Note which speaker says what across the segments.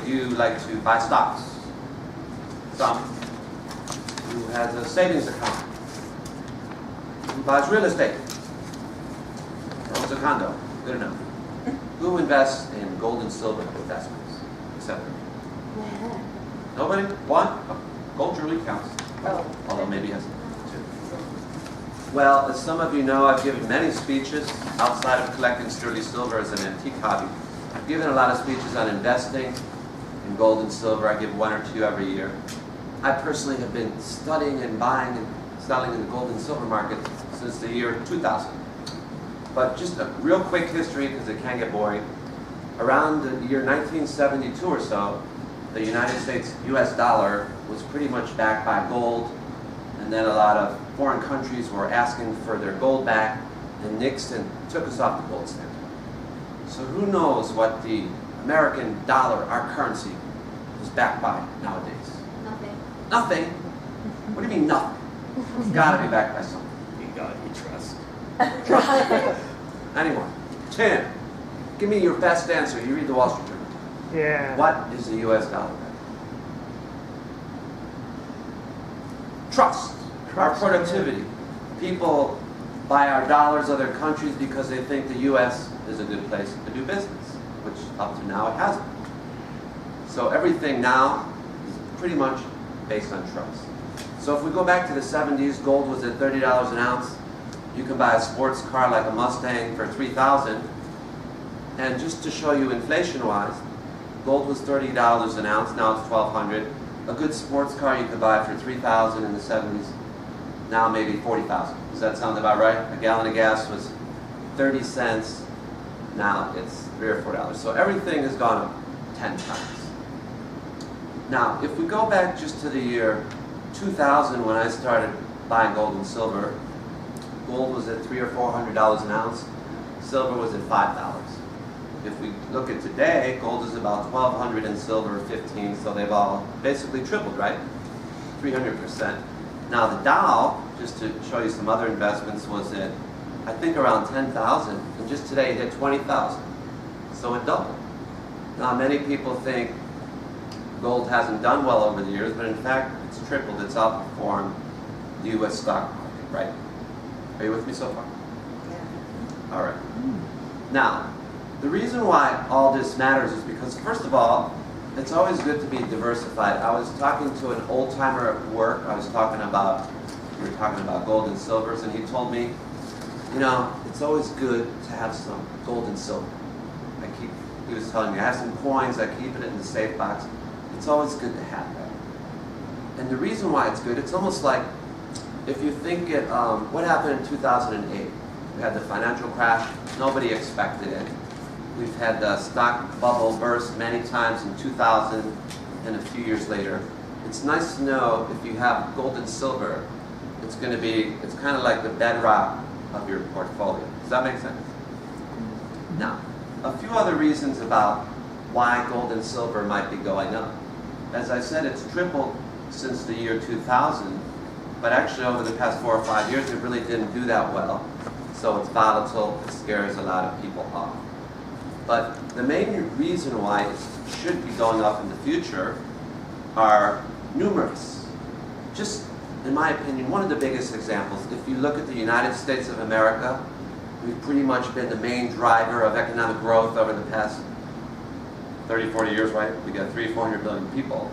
Speaker 1: of you like to buy stocks? Some. Who has a savings account? Who buys real estate? Or owns a condo? Good enough. Who invests in gold and silver investments? Except for me. Nobody? One? Oh, gold jewelry counts. Although maybe has two. Well, as some of you know, I've given many speeches outside of collecting sterling silver as an antique hobby. I've given a lot of speeches on investing in gold and silver. I give one or two every year. I personally have been studying and buying and selling in the gold and silver market since the year 2000. But just a real quick history, because it can get boring. Around the year 1972 or so, the United States US dollar was pretty much backed by gold, and then a lot of foreign countries were asking for their gold back, and Nixon took us off the gold standard. So who knows what the American dollar, our currency, is backed by nowadays?
Speaker 2: Nothing.
Speaker 1: Nothing? What do you mean nothing? It's got to be backed by something.
Speaker 3: In God we trust.
Speaker 1: Anyone? Tim, give me your best answer. You read the Wall Street Journal.
Speaker 4: Yeah.
Speaker 1: What is the US dollar backed? Trust. Our productivity. People buy our dollars other countries because they think the US is a good place to do business, which up to now it hasn't. So everything now is pretty much based on trust. So if we go back to the 70s, gold was at $30 an ounce. You can buy a sports car like a Mustang for $3,000. And just to show you inflation-wise, gold was $30 an ounce, now it's $1,200. A good sports car you could buy for $3,000 in the 70s, now maybe $40,000. Does that sound about right? A gallon of gas was 30 cents, now it's $3 or $4. So everything has gone up 10 times. Now, if we go back just to the year 2000 when I started buying gold and silver, gold was at $300 or $400 an ounce, silver was at $5. If we look at today, gold is about $1,200 and silver $15, so they've all basically tripled, right? 300%. Now the Dow, just to show you some other investments, was at, I think, around 10,000, and just today it hit 20,000. So it doubled. Now many people think gold hasn't done well over the years, but in fact it's tripled, it's outperformed the US stock market, right? Are you with me so far?
Speaker 2: Yeah.
Speaker 1: All right. Now, the reason why all this matters is because, first of all, it's always good to be diversified. I was talking to an old-timer at work. We were talking about gold and silvers, and he told me, you know, it's always good to have some gold and silver. He was telling me, I have some coins, I keep it in the safe box. It's always good to have that. And the reason why it's good, it's almost like, if you think it, what happened in 2008? We had the financial crash, nobody expected it. We've had the stock bubble burst many times in 2000 and a few years later. It's nice to know if you have gold and silver, it's kind of like the bedrock of your portfolio. Does that make sense? Now, a few other reasons about why gold and silver might be going up. As I said, it's tripled since the year 2000, but actually over the past 4 or 5 years, it really didn't do that well. So it's volatile, it scares a lot of people off. But the main reason why it should be going up in the future are numerous. Just, in my opinion, one of the biggest examples, if you look at the United States of America, we've pretty much been the main driver of economic growth over the past 30, 40 years, right? We got 300, 400 billion people.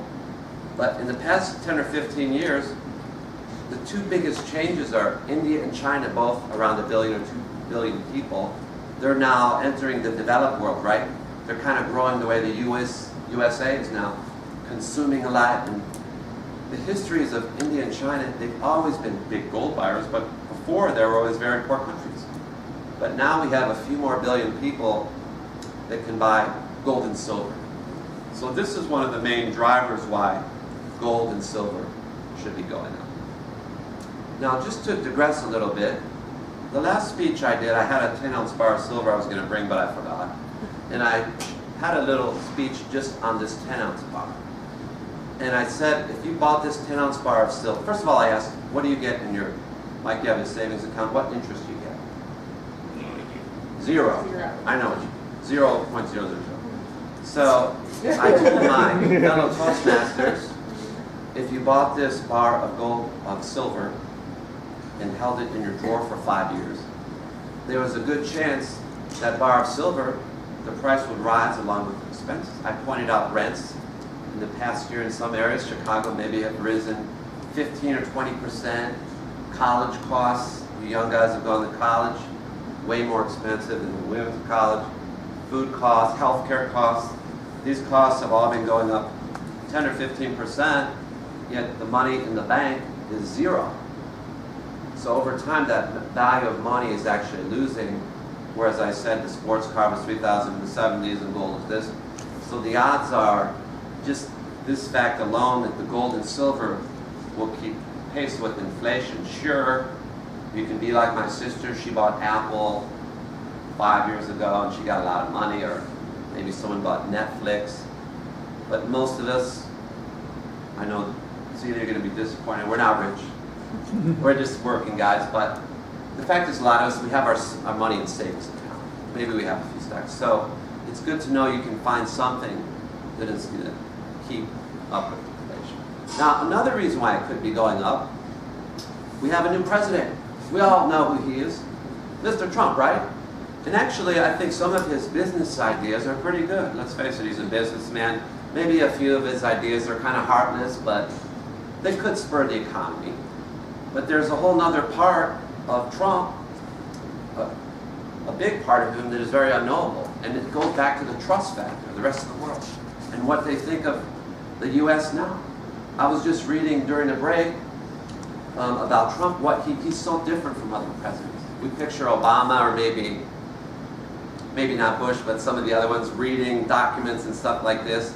Speaker 1: But in the past 10 or 15 years, the two biggest changes are India and China, both around 1 billion or 2 billion people. They're now entering the developed world, right? They're kind of growing the way the USA is now consuming a lot. And the histories of India and China, they've always been big gold buyers, but before they were always very poor countries. But now we have a few more billion people that can buy gold and silver. So this is one of the main drivers why gold and silver should be going up. Now, just to digress a little bit, the last speech I did, I had a 10-ounce bar of silver I was going to bring, but I forgot. And I had a little speech just on this 10-ounce bar. And I said, if you bought this 10-ounce bar of silver, first of all, I asked, what do you get in your, Mike, you have a savings account, what interest do you get? Zero. I know what you, 0.000. So I told my fellow Toastmasters, if you bought this bar of silver and held it in your drawer for 5 years, there was a good chance that bar of silver, the price would rise along with the expenses. I pointed out rents in the past year in some areas. Chicago maybe have risen 15 or 20%. College costs, you young guys have gone to college, way more expensive than when we went to college. Food costs, healthcare costs, these costs have all been going up 10 or 15%, yet the money in the bank is zero. So over time, that value of money is actually losing, whereas I said the sports car was $3,000 in the 70s and gold is this. So the odds are, just this fact alone, that the gold and silver will keep pace with inflation. Sure, you can be like my sister, she bought Apple 5 years ago and she got a lot of money, or maybe someone bought Netflix. But most of us, I know it's either going to be disappointed, we're not rich. We're just working guys, but the fact is a lot of us, we have our money in savings account. Maybe we have a few stocks. So it's good to know you can find something that is going to keep up with inflation. Now, another reason why it could be going up, we have a new president. We all know who he is. Mr. Trump, right? And actually, I think some of his business ideas are pretty good. Let's face it, he's a businessman. Maybe a few of his ideas are kind of heartless, but they could spur the economy. But there's a whole other part of Trump, a big part of him that is very unknowable. And it goes back to the trust factor, the rest of the world, and what they think of the U.S. now. I was just reading during the break about Trump, he's so different from other presidents. We picture Obama, or maybe not Bush, but some of the other ones, reading documents and stuff like this.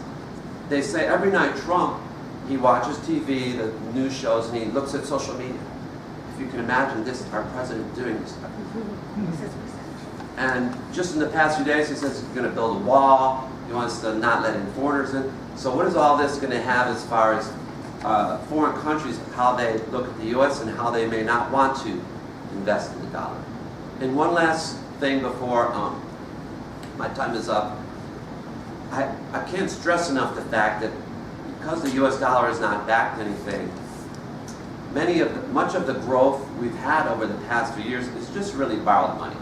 Speaker 1: They say every night Trump, he watches TV, the news shows, and he looks at social media. If you can imagine this, our president doing this stuff. And just in the past few days, he says he's going to build a wall. He wants to not let in foreigners in. So what is all this going to have as far as foreign countries, how they look at the U.S. and how they may not want to invest in the dollar? And one last thing before my time is up. I can't stress enough the fact that because the U.S. dollar is not backed anything, much of the growth we've had over the past few years is just really borrowed money.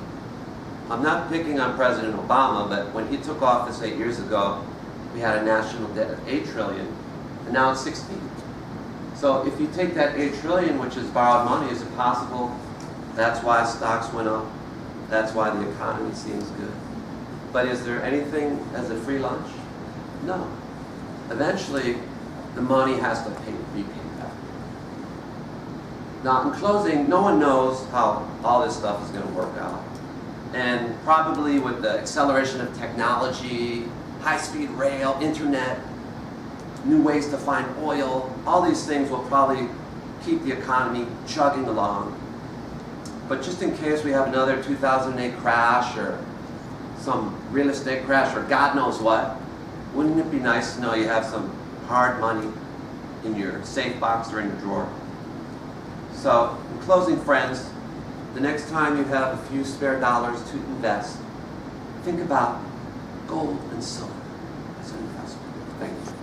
Speaker 1: I'm not picking on President Obama, but when he took office 8 years ago, we had a national debt of $8 trillion, and now it's 16. So if you take that $8 trillion, which is borrowed money, is it possible that's why stocks went up? That's why the economy seems good. But is there anything as a free lunch? No. Eventually, the money has to be paid back. Now, in closing, no one knows how all this stuff is going to work out. And probably with the acceleration of technology, high-speed rail, internet, new ways to find oil, all these things will probably keep the economy chugging along. But just in case we have another 2008 crash or some real estate crash or God knows what, wouldn't it be nice to know you have some hard money in your safe box or in your drawer? So, in closing, friends, the next time you have a few spare dollars to invest, think about gold and silver as an investment. Thank you.